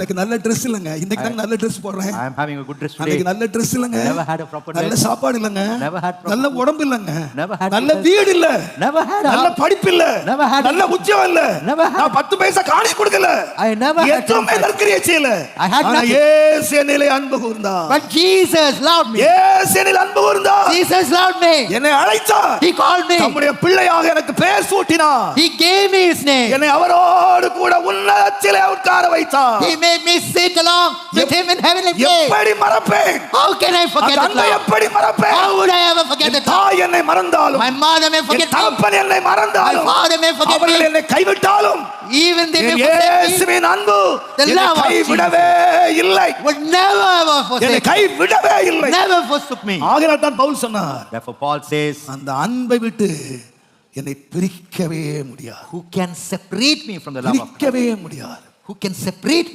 எனக்கு நல்ல Dress இல்லங்க. இன்னைக்கு தான் நல்ல Dress போடுறேன். I am having a good dress today. எனக்கு நல்ல Dress இல்லங்க. Never had a proper dress. நல்ல சாப்பாடு இல்லங்க. Never had proper. நல்ல உடம்பு இல்லங்க. Never had. நல்ல வீடு இல்ல. Never had. நல்ல படிப்பு இல்ல. Never had. நல்ல உத்தியோகம் இல்ல. Never had. நான் 10 பைசா காணிக்கை கொடுக்கல. I never had. எதுவுமே நற்கிரியை செய்யல. I had ஆனா nothing. இயேசு என்னிலே அன்பு கூர்ந்தார். But Jesus loved me. இயேசு என்னிலே அன்பு கூர்ந்தார். Jesus loved me. என்னை அழைத்தார். He called me. தம்முடைய பிள்ளையாக எனக்கு பெயர் சூட்டினார். He gave me his name. என்னை அவரோடு கூட உன்னதத்திலே உட்கார வைத்தார். He made me sit along with him in heavenly place. எப்படி மறப்பேன்? How can I forget that love? எப்படி மறப்பேன்? How would I ever forget that love? தாய் என்னை மறந்தாலும், My mother may forget me. தகப்பன் என்னை My மறந்தாலும், father may forget அவர்கள் me. என்னை கைவிட்டாலும், Even they may forsake me. இயேசுவின் அன்பு The என்னை love of கைவிடவே இல்லை. Would never ever என்னை forsake me. கைவிடவே இல்லை. Never forsook me. ஆகையால் தான் பவுல் சொன்னார், Therefore Paul says, அந்த அன்பை விட்டு என்னை பிரிக்கவே முடியாது. who can separate me from the love of God? பிரிக்கவே முடியாது. Who can separate me?